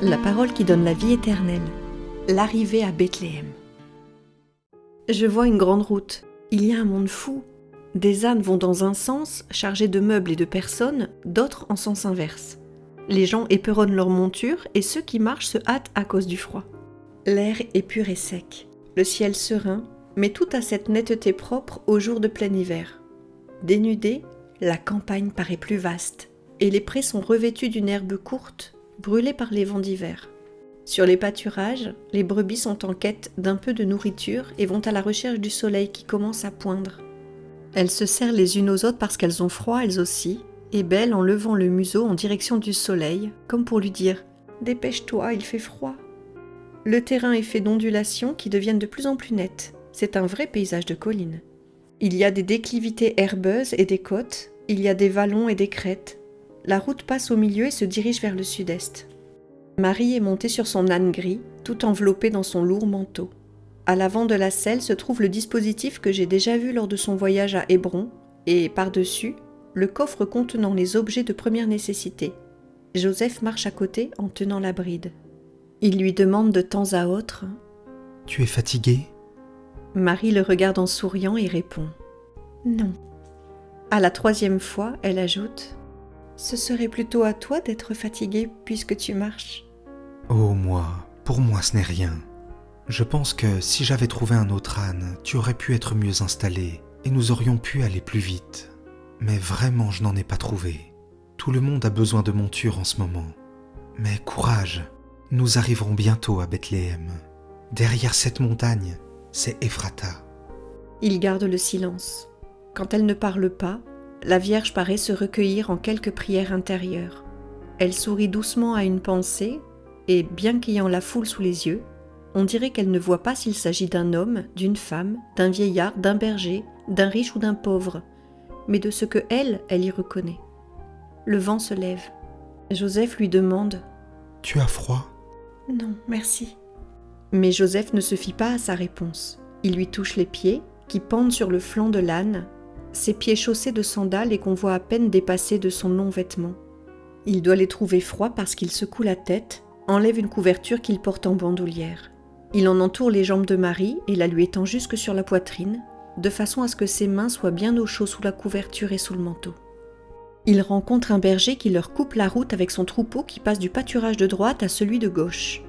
La parole qui donne la vie éternelle. L'arrivée à Bethléem. Je vois une grande route. Il y a un monde fou. Des ânes vont dans un sens, chargés de meubles et de personnes, d'autres en sens inverse. Les gens éperonnent leurs montures et ceux qui marchent se hâtent à cause du froid. L'air est pur et sec, le ciel serein, mais tout a cette netteté propre aux jours de plein hiver. Dénudée, la campagne paraît plus vaste, et les prés sont revêtus d'une herbe courte, brûlée par les vents d'hiver. Sur les pâturages, les brebis sont en quête d'un peu de nourriture et vont à la recherche du soleil qui commence à poindre. Elles se serrent les unes aux autres parce qu'elles ont froid elles aussi, et bellent en levant le museau en direction du soleil, comme pour lui dire « Dépêche-toi, il fait froid ». Le terrain est fait d'ondulations qui deviennent de plus en plus nettes. C'est un vrai paysage de collines. Il y a des déclivités herbeuses et des côtes, il y a des vallons et des crêtes. La route passe au milieu et se dirige vers le sud-est. Marie est montée sur son âne gris, tout enveloppée dans son lourd manteau. À l'avant de la selle se trouve le dispositif que j'ai déjà vu lors de son voyage à Hébron, et par-dessus, le coffre contenant les objets de première nécessité. Joseph marche à côté en tenant la bride. Il lui demande de temps à autre « Tu es fatiguée ?» Marie le regarde en souriant et répond « Non ». À la troisième fois, elle ajoute « Ce serait plutôt à toi d'être fatiguée puisque tu marches. » Oh pour moi ce n'est rien. Je pense que si j'avais trouvé un autre âne, tu aurais pu être mieux installé et nous aurions pu aller plus vite. Mais vraiment, je n'en ai pas trouvé. Tout le monde a besoin de monture en ce moment. Mais courage, nous arriverons bientôt à Bethléem. Derrière cette montagne, c'est Ephrata. Il garde le silence. Quand elle ne parle pas, la Vierge paraît se recueillir en quelques prières intérieures. Elle sourit doucement à une pensée, et bien qu'ayant la foule sous les yeux, on dirait qu'elle ne voit pas s'il s'agit d'un homme, d'une femme, d'un vieillard, d'un berger, d'un riche ou d'un pauvre, mais de ce que elle y reconnaît. Le vent se lève. Joseph lui demande « Tu as froid ?» « Non, merci. » Mais Joseph ne se fie pas à sa réponse. Il lui touche les pieds, qui pendent sur le flanc de l'âne, ses pieds chaussés de sandales et qu'on voit à peine dépasser de son long vêtement. Il doit les trouver froids parce qu'il secoue la tête, enlève une couverture qu'il porte en bandoulière. Il en entoure les jambes de Marie et la lui étend jusque sur la poitrine, de façon à ce que ses mains soient bien au chaud sous la couverture et sous le manteau. Il rencontre un berger qui leur coupe la route avec son troupeau qui passe du pâturage de droite à celui de gauche.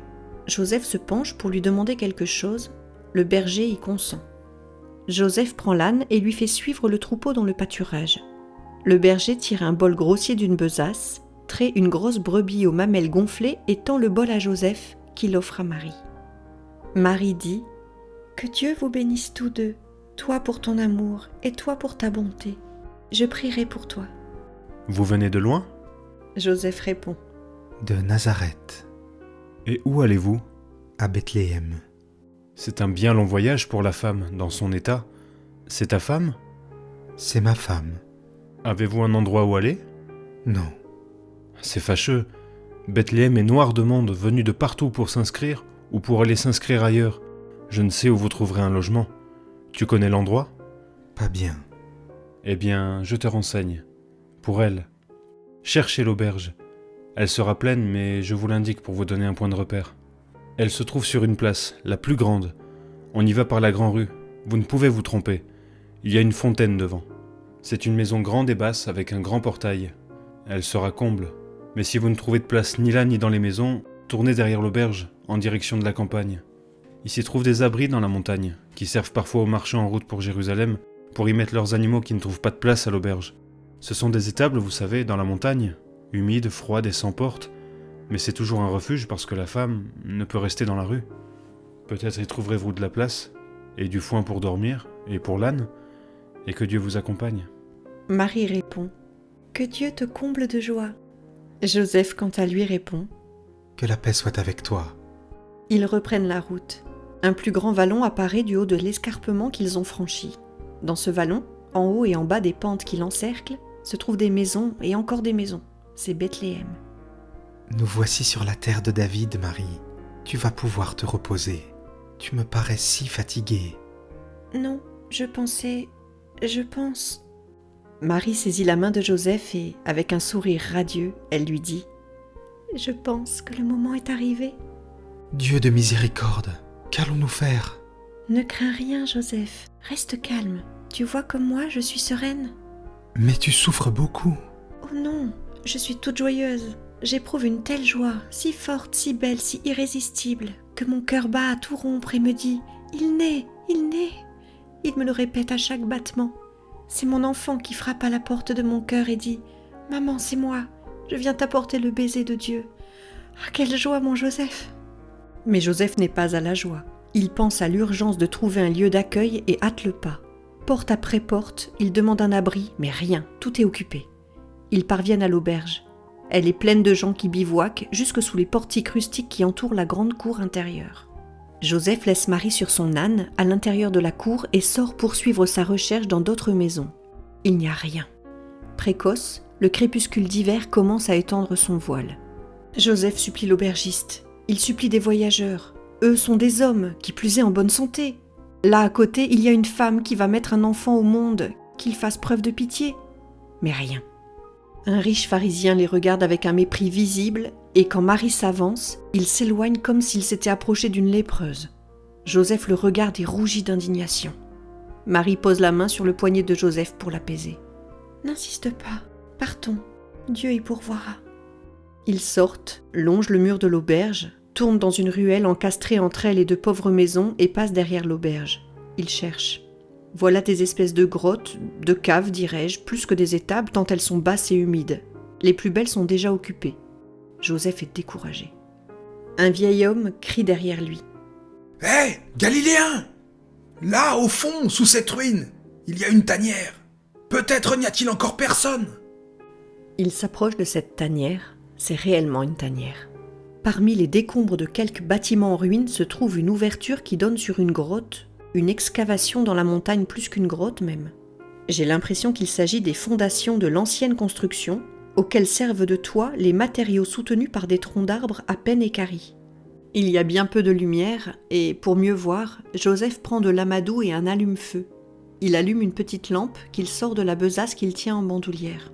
Joseph se penche pour lui demander quelque chose, le berger y consent. Joseph prend l'âne et lui fait suivre le troupeau dans le pâturage. Le berger tire un bol grossier d'une besace, traite une grosse brebis aux mamelles gonflées et tend le bol à Joseph, qui l'offre à Marie. Marie dit « Que Dieu vous bénisse tous deux, toi pour ton amour et toi pour ta bonté. Je prierai pour toi. » Vous venez de loin ? Joseph répond « De Nazareth. » Et où allez-vous ? À Bethléem. C'est un bien long voyage pour la femme, dans son état. C'est ta femme ? C'est ma femme. Avez-vous un endroit où aller ? Non. C'est fâcheux. Bethléem est noir de monde venu de partout pour s'inscrire ou pour aller s'inscrire ailleurs. Je ne sais où vous trouverez un logement. Tu connais l'endroit ? Pas bien. Eh bien, je te renseigne. Pour elle. Cherchez l'auberge. Elle sera pleine, mais je vous l'indique pour vous donner un point de repère. Elle se trouve sur une place, la plus grande. On y va par la grande rue. Vous ne pouvez vous tromper. Il y a une fontaine devant. C'est une maison grande et basse avec un grand portail. Elle sera comble. Mais si vous ne trouvez de place ni là ni dans les maisons, tournez derrière l'auberge, en direction de la campagne. Il s'y trouve des abris dans la montagne, qui servent parfois aux marchands en route pour Jérusalem, pour y mettre leurs animaux qui ne trouvent pas de place à l'auberge. Ce sont des étables, vous savez, dans la montagne, humides, froides et sans porte, mais c'est toujours un refuge parce que la femme ne peut rester dans la rue. Peut-être y trouverez-vous de la place, et du foin pour dormir, et pour l'âne, et que Dieu vous accompagne. Marie répond « Que Dieu te comble de joie. » Joseph, quant à lui, répond « Que la paix soit avec toi. » Ils reprennent la route. Un plus grand vallon apparaît du haut de l'escarpement qu'ils ont franchi. Dans ce vallon, en haut et en bas des pentes qui l'encerclent, se trouvent des maisons et encore des maisons. C'est Bethléem. Nous voici sur la terre de David, Marie. Tu vas pouvoir te reposer. Tu me parais si fatiguée. Non, je pense... Marie saisit la main de Joseph et, avec un sourire radieux, elle lui dit je pense que le moment est arrivé. Dieu de miséricorde, qu'allons-nous faire ? Ne crains rien, Joseph. Reste calme. Tu vois comme moi, je suis sereine. Mais tu souffres beaucoup. Oh non, je suis toute joyeuse. J'éprouve une telle joie, si forte, si belle, si irrésistible, que mon cœur bat à tout rompre et me dit « Il naît, il naît !» Il me le répète à chaque battement. C'est mon enfant qui frappe à la porte de mon cœur et dit « Maman, c'est moi, je viens t'apporter le baiser de Dieu. Ah, quelle joie, mon Joseph !» Mais Joseph n'est pas à la joie. Il pense à l'urgence de trouver un lieu d'accueil et hâte le pas. Porte après porte, il demande un abri, mais rien, tout est occupé. Ils parviennent à l'auberge. Elle est pleine de gens qui bivouaquent jusque sous les portiques rustiques qui entourent la grande cour intérieure. Joseph laisse Marie sur son âne à l'intérieur de la cour et sort poursuivre sa recherche dans d'autres maisons. Il n'y a rien. Précoce, le crépuscule d'hiver commence à étendre son voile. Joseph supplie l'aubergiste. Il supplie des voyageurs. Eux sont des hommes, qui plus est en bonne santé. Là à côté, il y a une femme qui va mettre un enfant au monde, qu'il fasse preuve de pitié. Mais rien. Un riche pharisien les regarde avec un mépris visible et quand Marie s'avance, il s'éloigne comme s'il s'était approché d'une lépreuse. Joseph le regarde et rougit d'indignation. Marie pose la main sur le poignet de Joseph pour l'apaiser. « N'insiste pas, partons, Dieu y pourvoira. » Ils sortent, longent le mur de l'auberge, tournent dans une ruelle encastrée entre elle et de pauvres maisons et passent derrière l'auberge. Ils cherchent. Voilà des espèces de grottes, de caves, dirais-je, plus que des étables tant elles sont basses et humides. Les plus belles sont déjà occupées. Joseph est découragé. Un vieil homme crie derrière lui. « Hé, Galiléen ! Là, au fond, sous cette ruine, il y a une tanière. Peut-être n'y a-t-il encore personne ?» Il s'approche de cette tanière. C'est réellement une tanière. Parmi les décombres de quelques bâtiments en ruine se trouve une ouverture qui donne sur une grotte, une excavation dans la montagne plus qu'une grotte même. J'ai l'impression qu'il s'agit des fondations de l'ancienne construction, auxquelles servent de toit les matériaux soutenus par des troncs d'arbres à peine équarris. Il y a bien peu de lumière et, pour mieux voir, Joseph prend de l'amadou et un allume-feu. Il allume une petite lampe qu'il sort de la besace qu'il tient en bandoulière.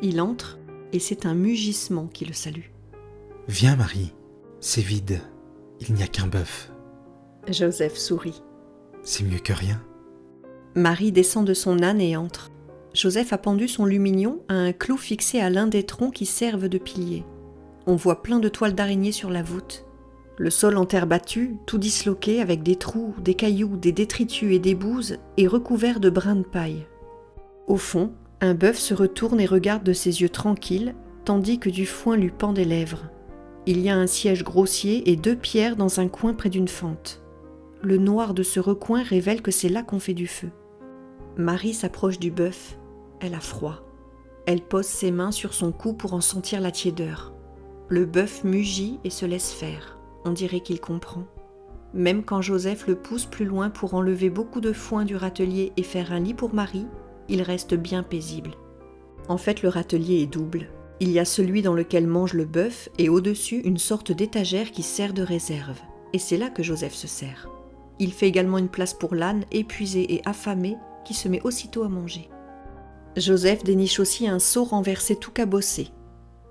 Il entre et c'est un mugissement qui le salue. « Viens Marie, c'est vide, il n'y a qu'un bœuf. » Joseph sourit. « C'est mieux que rien. » Marie descend de son âne et entre. Joseph a pendu son lumignon à un clou fixé à l'un des troncs qui servent de pilier. On voit plein de toiles d'araignée sur la voûte. Le sol en terre battue, tout disloqué avec des trous, des cailloux, des détritus et des bouses, est recouvert de brins de paille. Au fond, un bœuf se retourne et regarde de ses yeux tranquilles, tandis que du foin lui pend des lèvres. Il y a un siège grossier et 2 pierres dans un coin près d'une fente. Le noir de ce recoin révèle que c'est là qu'on fait du feu. Marie s'approche du bœuf. Elle a froid. Elle pose ses mains sur son cou pour en sentir la tiédeur. Le bœuf mugit et se laisse faire. On dirait qu'il comprend. Même quand Joseph le pousse plus loin pour enlever beaucoup de foin du râtelier et faire un lit pour Marie, il reste bien paisible. En fait, le râtelier est double. Il y a celui dans lequel mange le bœuf et au-dessus une sorte d'étagère qui sert de réserve. Et c'est là que Joseph se sert. Il fait également une place pour l'âne épuisé et affamé qui se met aussitôt à manger. Joseph déniche aussi un seau renversé tout cabossé.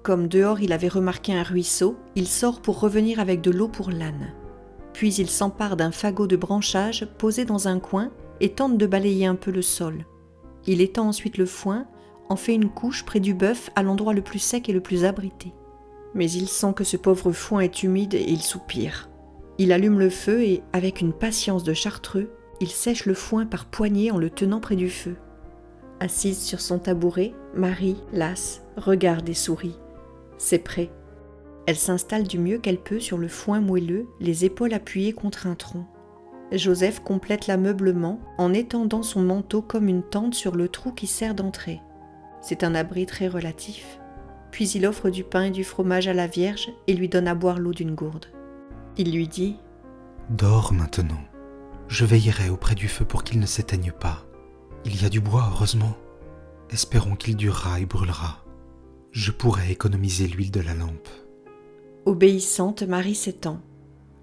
Comme dehors il avait remarqué un ruisseau, il sort pour revenir avec de l'eau pour l'âne. Puis il s'empare d'un fagot de branchage posé dans un coin et tente de balayer un peu le sol. Il étend ensuite le foin, en fait une couche près du bœuf à l'endroit le plus sec et le plus abrité. Mais il sent que ce pauvre foin est humide et il soupire. Il allume le feu et, avec une patience de chartreux, il sèche le foin par poignées en le tenant près du feu. Assise sur son tabouret, Marie, lasse, regarde et sourit. C'est prêt. Elle s'installe du mieux qu'elle peut sur le foin moelleux, les épaules appuyées contre un tronc. Joseph complète l'ameublement en étendant son manteau comme une tente sur le trou qui sert d'entrée. C'est un abri très relatif. Puis il offre du pain et du fromage à la Vierge et lui donne à boire l'eau d'une gourde. Il lui dit « Dors maintenant. Je veillerai auprès du feu pour qu'il ne s'éteigne pas. Il y a du bois, heureusement. Espérons qu'il durera et brûlera. Je pourrai économiser l'huile de la lampe. » Obéissante, Marie s'étend.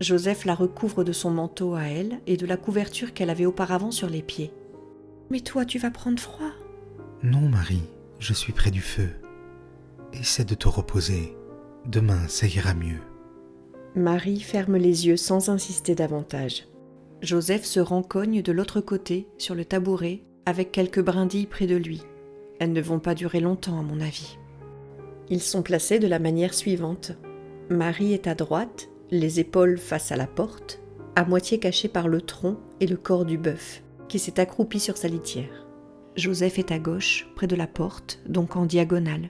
Joseph la recouvre de son manteau à elle et de la couverture qu'elle avait auparavant sur les pieds. « Mais toi, tu vas prendre froid. » »« Non, Marie, je suis près du feu. Essaie de te reposer. Demain, ça ira mieux. Marie ferme les yeux sans insister davantage. Joseph se rencogne de l'autre côté, sur le tabouret, avec quelques brindilles près de lui. Elles ne vont pas durer longtemps, à mon avis. Ils sont placés de la manière suivante. Marie est à droite, les épaules face à la porte, à moitié cachée par le tronc et le corps du bœuf, qui s'est accroupi sur sa litière. Joseph est à gauche, près de la porte, donc en diagonale.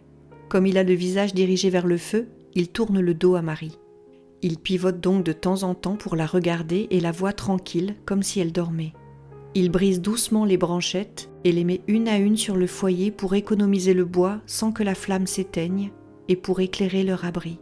Comme il a le visage dirigé vers le feu, il tourne le dos à Marie. Il pivote donc de temps en temps pour la regarder et la voit tranquille, comme si elle dormait. Il brise doucement les branchettes et les met une à une sur le foyer pour économiser le bois sans que la flamme s'éteigne et pour éclairer leur abri.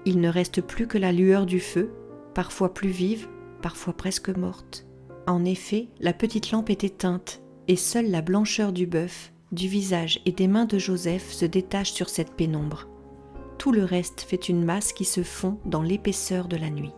Il ne reste plus que la lueur du feu, parfois plus vive, parfois presque morte. En effet, la petite lampe est éteinte et seule la blancheur du bœuf, du visage et des mains de Joseph se détache sur cette pénombre. Tout le reste fait une masse qui se fond dans l'épaisseur de la nuit.